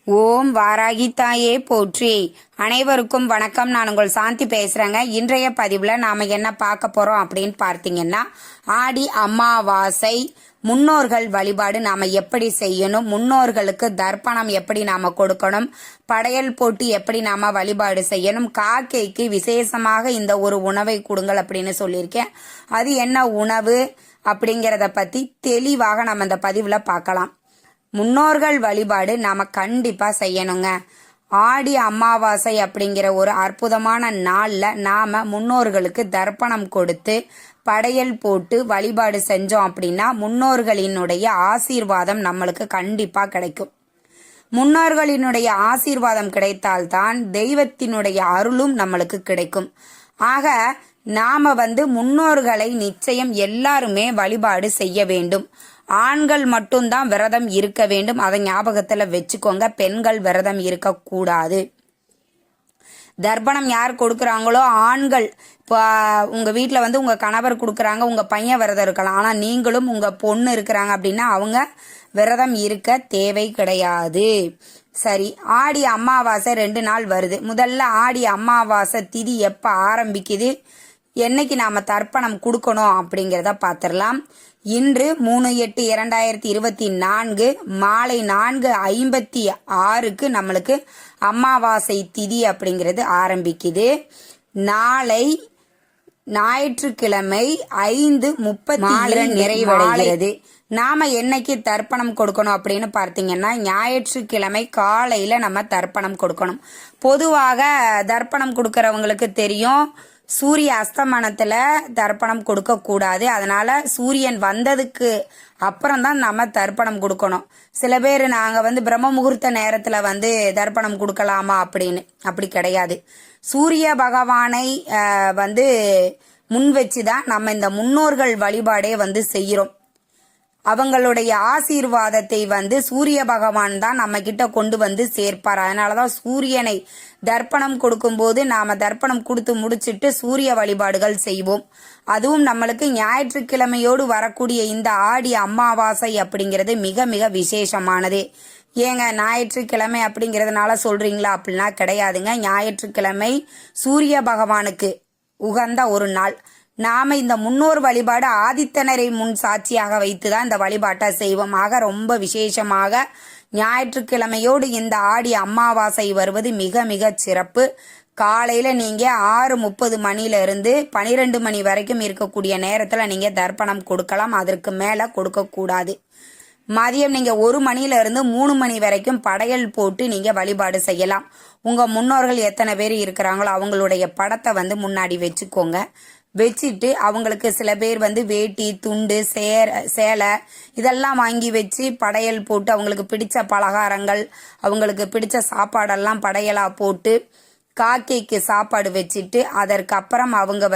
ஓம் வாராகி தாயே போற்றி. அனைவருக்கும் வணக்கம். நான் உங்கள் சாந்தி பேசுறேங்க. இன்றைய பதிவுல நாம என்ன பார்க்க போறோம் அப்படின்னு பார்த்தீங்கன்னா, ஆடி அமாவாசை முன்னோர்கள் வழிபாடு நாம எப்படி செய்யணும், முன்னோர்களுக்கு தர்ப்பணம் எப்படி நாம கொடுக்கணும், படையல் போட்டு எப்படி நாம வழிபாடு செய்யணும், காக்கைக்கு விசேஷமாக இந்த ஒரு உணவை கொடுங்கள் அப்படின்னு சொல்லியிருக்கேன். அது என்ன உணவு அப்படிங்கிறத பத்தி தெளிவாக நம்ம இந்த பதிவுல பார்க்கலாம். முன்னோர்கள் வழிபாடு நாம கண்டிப்பா செய்யணுங்க. ஆடி அமாவாசை அப்படிங்கிற ஒரு அற்புதமான நாள்ல நாம முன்னோர்களுக்கு தர்ப்பணம் கொடுத்து படையல் போட்டு வழிபாடு செஞ்சோம் அப்படின்னா முன்னோர்களினுடைய ஆசீர்வாதம் நம்மளுக்கு கண்டிப்பா கிடைக்கும். முன்னோர்களினுடைய ஆசீர்வாதம் கிடைத்தால்தான் தெய்வத்தினுடைய அருளும் நம்மளுக்கு கிடைக்கும். ஆக நாம முன்னோர்களை நிச்சயம் எல்லாருமே வழிபாடு செய்ய வேண்டும். ஆண்கள் மட்டும்தான் விரதம் இருக்க வேண்டும், அதை ஞாபகத்துல வச்சுக்கோங்க. பெண்கள் விரதம் இருக்க கூடாது. தர்ப்பணம் யார் கொடுக்கறாங்களோ ஆண்கள். இப்போ உங்க வீட்டுல உங்க கணவர் கொடுக்கறாங்க, உங்க பையன் விரதம் இருக்கலாம். ஆனா நீங்களும் உங்க பொண்ணு இருக்கிறாங்க அப்படின்னா அவங்க விரதம் இருக்க தேவை கிடையாது. சரி, ஆடி அமாவாசை 2 நாள் வருது. முதல்ல ஆடி அமாவாசை திதி எப்ப ஆரம்பிக்குது, என்னைக்கு நாம தர்ப்பணம் கொடுக்கணும் அப்படிங்கிறத பார்த்திடலாம். இன்று 3/8/2024 மாலை 4:56 நம்மளுக்கு அமாவாசை திதி அப்படிங்கிறது ஆரம்பிக்குது. நாளை ஞாயிற்றுக்கிழமை 5:32 நிறைவடைகிறது. நாம என்னைக்கு தர்ப்பணம் கொடுக்கணும் அப்படின்னு பார்த்தீங்கன்னா, ஞாயிற்றுக்கிழமை காலையில நம்ம தர்ப்பணம் கொடுக்கணும். பொதுவாக தர்ப்பணம் கொடுக்கறவங்களுக்கு தெரியும், சூரிய அஸ்தமனத்துல தர்ப்பணம் கொடுக்க கூடாது. அதனால சூரியன் வந்ததுக்கு அப்புறம் தான் நம்ம தர்ப்பணம் கொடுக்கணும். சில பேர் நாங்க பிரம்ம முகூர்த்த நேரத்துல தர்ப்பணம் கொடுக்கலாமா அப்படின்னு, அப்படி கிடையாது. சூரிய பகவானை முன் வச்சுதான் நம்ம இந்த முன்னோர்கள் வழிபாடே செய்யறோம். அவங்களுடைய ஆசீர்வாதத்தை சூரிய பகவான் தான் நம்ம கிட்ட கொண்டு சேர்ப்பார். அதனாலதான் சூரியனை தர்ப்பணம் கொடுக்கும் போது நாம தர்ப்பணம் கொடுத்து முடிச்சிட்டு சூரிய வழிபாடுகள் செய்வோம். அதுவும் நம்மளுக்கு ஞாயிற்றுக்கிழமையோடு வரக்கூடிய இந்த ஆடி அமாவாசை அப்படிங்கிறது மிக மிக விசேஷமானது. ஏங்க ஞாயிற்றுக்கிழமை அப்படிங்கறதுனால சொல்றீங்களா அப்படின்னா கிடையாதுங்க. ஞாயிற்றுக்கிழமை சூரிய பகவானுக்கு உகந்த ஒரு நாள். நாம இந்த முன்னோர் வழிபாடு ஆதித்தனரை முன் சாட்சியாக வைத்துதான் இந்த வழிபாட்டை செய்வோம். ஆக ரொம்ப விசேஷமாக ஞாயிற்றுக்கிழமையோடு இந்த ஆடி அமாவாசை வருவது மிக மிக சிறப்பு. காலையில நீங்க 6:30 மணில இருந்து 12 மணி வரைக்கும் இருக்கக்கூடிய நேரத்துல நீங்க தர்ப்பணம் கொடுக்கலாம். அதற்கு மேல கொடுக்க கூடாது. மதியம் நீங்க 1 மணில இருந்து 3 மணி வரைக்கும் படையல் போட்டு நீங்க வழிபாடு செய்யலாம். உங்க முன்னோர்கள் எத்தனை பேர் இருக்கிறாங்களோ அவங்களுடைய படத்தை முன்னாடி வச்சுக்கோங்க. வச்சுட்டு அவங்களுக்கு சில பேர் வேட்டி, துண்டு, சேலை இதெல்லாம் வாங்கி வச்சு படையல் போட்டு அவங்களுக்கு பிடிச்ச பலகாரங்கள், அவங்களுக்கு பிடிச்ச சாப்பாடெல்லாம் படையலா போட்டு காக்கைக்கு சாப்பாடு வச்சுட்டு அதற்கப்புறம் அவங்க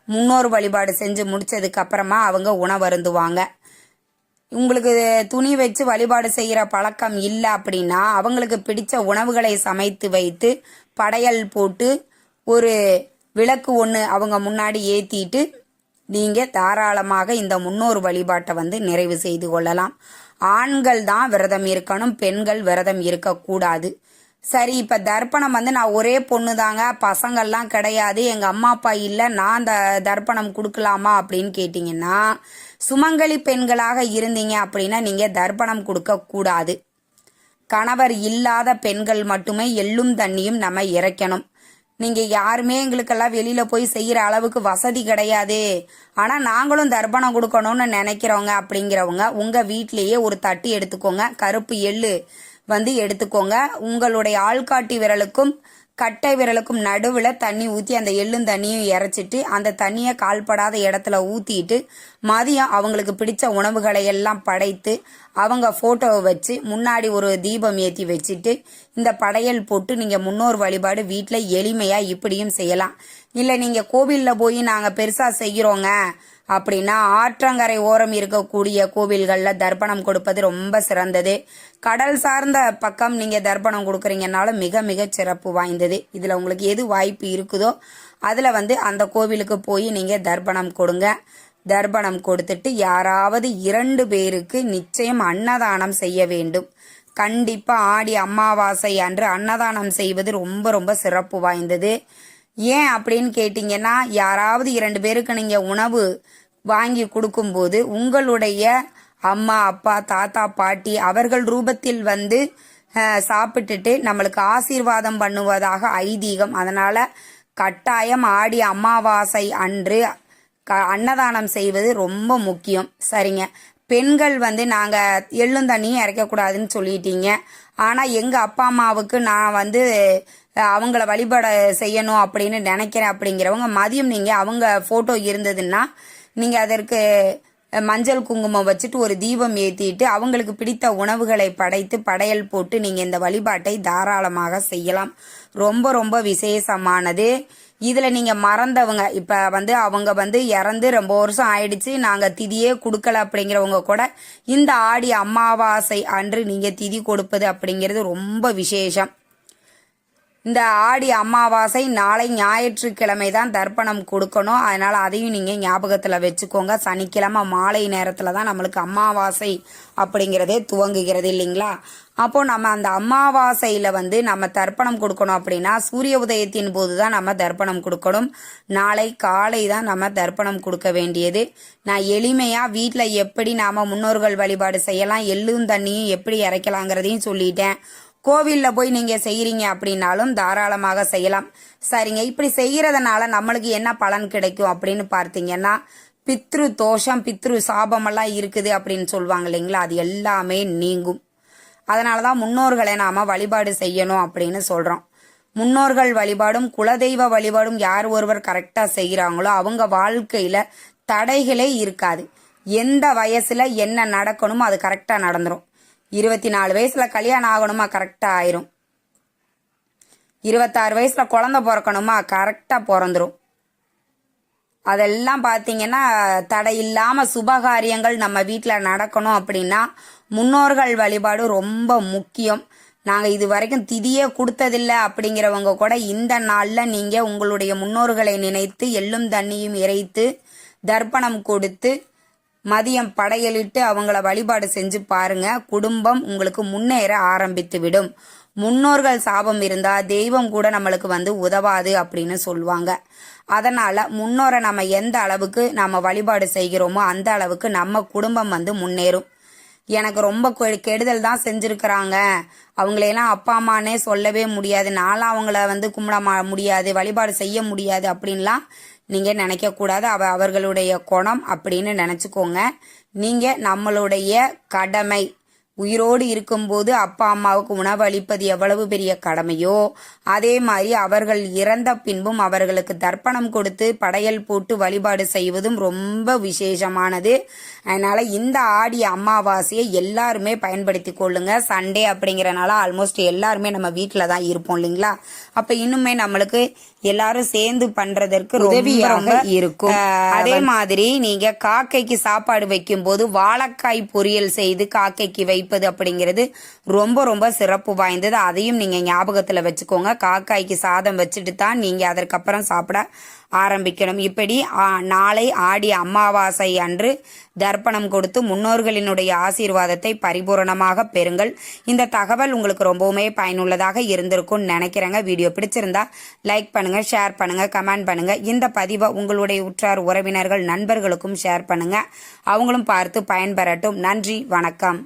முன்னோர் வழிபாடு செஞ்சு முடிச்சதுக்கு அப்புறமா அவங்க உணவருந்துவாங்க. உங்களுக்கு துணி வச்சு வழிபாடு செய்யற பழக்கம் இல்லை அப்படின்னா அவங்களுக்கு பிடிச்ச உணவுகளை சமைத்து வைத்து படையல் போட்டு ஒரு விளக்கு ஒன்று அவங்க முன்னாடி ஏத்திட்டு நீங்க தாராளமாக இந்த முன்னோர் வழிபாட்டை நிறைவு செய்து கொள்ளலாம். ஆண்கள் தான் விரதம் இருக்கணும், பெண்கள் விரதம் இருக்கக்கூடாது. சரி, இப்ப தர்ப்பணம் நான் ஒரே பொண்ணு தாங்க, பசங்கள்லாம் கிடையாது, எங்க அம்மா அப்பா இல்ல, நான் தர்ப்பணம் கொடுக்கலாமா அப்படின்னு கேட்டீங்கன்னா, சுமங்கலி பெண்களாக இருந்தீங்க அப்படின்னா நீங்க தர்ப்பணம் கொடுக்க கூடாது. கணவர் இல்லாத பெண்கள் மட்டுமே எள்ளும் தண்ணியும் நம்ம இறைக்கணும். நீங்க யாருமே எங்களுக்கெல்லாம் வெளியில போய் செய்யற அளவுக்கு வசதி கிடையாது, ஆனா நாங்களும் தர்ப்பணம் கொடுக்கணும்னு நினைக்கிறவங்க அப்படிங்கிறவங்க உங்க வீட்லயே ஒரு தட்டு எடுத்துக்கோங்க. கருப்பு எள்ளு எடுத்துக்கோங்க. உங்களுடைய ஆள்காட்டி விரலுக்கும் கட்டை விரலுக்கும் நடுவுல தண்ணி ஊத்தி அந்த எள்ளும் தண்ணியும் இறைச்சிட்டு அந்த தண்ணியை கால்படாத இடத்துல ஊத்திட்டு மதியம் அவங்களுக்கு பிடிச்ச உணவுகளை எல்லாம் படைத்து அவங்க போட்டோவை வச்சு முன்னாடி ஒரு தீபம் ஏத்தி வச்சுட்டு இந்த படையல் போட்டு நீங்க முன்னோர் வழிபாடு வீட்டுல எளிமையா இப்படியும் செய்யலாம். இல்ல நீங்க கோவில்ல போய் நாங்க பெருசா செய்யறோங்க அப்படின்னா ஆற்றங்கரை ஓரம் இருக்கக்கூடிய கோவில்கள்ல தர்ப்பணம் கொடுப்பது ரொம்ப சிறந்தது. கடல் சார்ந்த பக்கம் நீங்க தர்ப்பணம் கொடுக்கறீங்கனாலும் மிக மிக சிறப்பு வாய்ந்தது. இதுல உங்களுக்கு எது வாய்ப்பு இருக்குதோ அதுல அந்த கோவிலுக்கு போய் நீங்க தர்ப்பணம் கொடுங்க. தர்ப்பணம் கொடுத்துட்டு யாராவது 2 பேருக்கு நிச்சயம் அன்னதானம் செய்ய வேண்டும். கண்டிப்பாக ஆடி அமாவாசை அன்று அன்னதானம் செய்வது ரொம்ப ரொம்ப சிறப்பு வாய்ந்தது. ஏன் அப்படின்னு கேட்டிங்கன்னா, யாராவது 2 பேருக்கு நீங்கள் உணவு வாங்கி கொடுக்கும்போது உங்களுடைய அம்மா அப்பா தாத்தா பாட்டி அவர்கள் ரூபத்தில் வந்து சாப்பிட்டுட்டு நம்மளுக்கு ஆசீர்வாதம் பண்ணுவதாக ஐதீகம். அதனால் கட்டாயம் ஆடி அமாவாசை அன்று அன்னதானம் செய்வது ரொம்ப முக்கியம். சரிங்க, பெண்கள் வந்து நாங்கள் எள்ளும் தண்ணியும் இறைக்கக்கூடாதுன்னு சொல்லிட்டீங்க. ஆனால் எங்கள் அப்பா அம்மாவுக்கு நான் வந்து அவங்கள வழிபாட செய்யணும் அப்படின்னு நினைக்கிறேன் அப்படிங்கிறவங்க மதியம் நீங்கள் அவங்க ஃபோட்டோ இருந்ததுன்னா நீங்கள் அதற்கு மஞ்சள் குங்குமம் வச்சுட்டு ஒரு தீபம் ஏற்றிட்டு அவங்களுக்கு பிடித்த உணவுகளை படைத்து படையல் போட்டு நீங்கள் இந்த வழிபாட்டை தாராளமாக செய்யலாம். ரொம்ப ரொம்ப விசேஷமானது. இதில் நீங்கள் மறந்தவங்க, இப்போ வந்து அவங்க வந்து இறந்து ரொம்ப வருஷம் ஆயிடுச்சு, நாங்கள் திதியே கொடுக்கல அப்படிங்கிறவங்க கூட இந்த ஆடி அமாவாசை அன்று நீங்கள் திதி கொடுப்பது அப்படிங்கிறது ரொம்ப விசேஷம். இந்த ஆடி அமாவாசை நாளை ஞாயிற்றுக்கிழமை தான் தர்ப்பணம் கொடுக்கணும். அதனால் அதையும் நீங்கள் ஞாபகத்தில் வச்சுக்கோங்க. சனிக்கிழமை மாலை நேரத்தில் தான் நம்மளுக்கு அமாவாசை அப்படிங்கிறதே துவங்குகிறது இல்லைங்களா? அப்போது நம்ம அந்த அமாவாசையில் வந்து நம்ம தர்ப்பணம் கொடுக்கணும் அப்படின்னா சூரிய உதயத்தின் போது தான் நம்ம தர்ப்பணம் கொடுக்கணும். நாளை காலை தான் நம்ம தர்ப்பணம் கொடுக்க வேண்டியது. நான் எளிமையாக வீட்டில் எப்படி நாம் முன்னோர்கள் வழிபாடு செய்யலாம், எள்ளும் தண்ணியும் எப்படி இறைக்கலாங்கிறதையும் சொல்லிட்டேன். கோவிலில் போய் நீங்கள் செய்கிறீங்க அப்படின்னாலும் தாராளமாக செய்யலாம். சரிங்க, இப்படி செய்கிறதுனால நம்மளுக்கு என்ன பலன் கிடைக்கும் அப்படின்னு பார்த்தீங்கன்னா, பித்ரு தோஷம் பித்ரு சாபமெல்லாம் இருக்குது அப்படின்னு சொல்லுவாங்க இல்லைங்களா, அது எல்லாமே நீங்கும். அதனால தான் முன்னோர்களை நாம் வழிபாடு செய்யணும் அப்படின்னு சொல்கிறோம். முன்னோர்கள் வழிபாடும் குலதெய்வ வழிபாடும் யார் ஒருவர் கரெக்டாக செய்கிறாங்களோ அவங்க வாழ்க்கையில் தடைகளே இருக்காது. எந்த வயசில் என்ன நடக்கணுமோ அது கரெக்டாக நடந்துடும். 24 வயசில் கல்யாணம் ஆகணுமா, கரெக்டாக ஆயிரும். 26 வயசில் குழந்தை பிறக்கணுமா, கரெக்டாக பிறந்துடும். அதெல்லாம் பார்த்தீங்கன்னா தடை இல்லாமல் சுபகாரியங்கள் நம்ம வீட்டில் நடக்கணும் அப்படின்னா முன்னோர்கள் வழிபாடு ரொம்ப முக்கியம். நாங்கள் இது வரைக்கும் திதியே கொடுத்ததில்லை அப்படிங்கிறவங்க கூட இந்த நாளில் நீங்கள் உங்களுடைய முன்னோர்களை நினைத்து எள்ளும் தண்ணியும் இறைத்து தர்ப்பணம் கொடுத்து மதியம் படையலிட்டு அவங்கள வழிபாடு செஞ்சு பாருங்க. குடும்பம் உங்களுக்கு முன்னேற ஆரம்பித்து விடும். முன்னோர்கள் சாபம் இருந்தா தெய்வம் கூட நம்மளுக்கு வந்து உதவாது அப்படின்னு சொல்லுவாங்க. அதனால முன்னோரை நம்ம எந்த அளவுக்கு நம்ம வழிபாடு செய்கிறோமோ அந்த அளவுக்கு நம்ம குடும்பம் வந்து முன்னேறும். எனக்கு ரொம்ப கெடுதல் தான் செஞ்சுருக்கிறாங்க, அவங்களையெல்லாம் அப்பா அம்மானே சொல்லவே முடியாது, நானும் அவங்கள வந்து கும்பிட முடியாது, வழிபாடு செய்ய முடியாது அப்படின்லாம் நீங்கள் நினைக்கக்கூடாது. அவர்களுடைய குணம் அப்படின்னு நினச்சிக்கோங்க. நீங்கள் நம்மளுடைய கடமை, உயிரோடு இருக்கும்போது அப்பா அம்மாவுக்கு உணவு அளிப்பது எவ்வளவு பெரிய கடமையோ அதே மாதிரி அவர்கள் இறந்த பின்பும் அவர்களுக்கு தர்ப்பணம் கொடுத்து படையல் போட்டு வழிபாடு செய்வதும் ரொம்ப விசேஷமானது. அதனால இந்த ஆடி அமாவாசையை எல்லாருமே பயன்படுத்தி கொள்ளுங்க. சண்டே அப்படிங்கிறனால ஆல்மோஸ்ட் எல்லாருமே நம்ம வீட்டில் தான் இருப்போம் இல்லைங்களா? அப்ப இன்னுமே நம்மளுக்கு எல்லாரும் சேர்ந்து பண்றதற்கு உதவியாக இருக்கும். அதே மாதிரி நீங்க காக்கைக்கு சாப்பாடு வைக்கும் போது வாழைக்காய் பொரியல் செய்து காக்கைக்கு வைப்பது அப்படிங்கிறது ரொம்ப ரொம்ப சிறப்பு வாய்ந்தது. அதையும் நீங்க ஞாபகத்துல வச்சுக்கோங்க. காக்காய்க்கு சாதம் வச்சுட்டு தான் நீங்க அதற்கப்புறம் சாப்பிட ஆரம்பிக்கணும். இப்படி நாளை ஆடி அமாவாசை அன்று தர்ப்பணம் கொடுத்து முன்னோர்களினுடைய ஆசீர்வாதத்தை பரிபூரணமாக பெறுங்கள். இந்த தகவல் உங்களுக்கு ரொம்பவுமே பயனுள்ளதாக இருந்திருக்கும்னு நினைக்கிறேங்க. வீடியோ பிடிச்சிருந்தா லைக் பண்ணுங்க, ஷேர் பண்ணுங்க, கமெண்ட் பண்ணுங்க. இந்த பதிவை உங்களுடைய உற்றார் உறவினர்கள் நண்பர்களுக்கும் ஷேர் பண்ணுங்க. அவங்களும் பார்த்து பயன்பெறட்டும். நன்றி, வணக்கம்.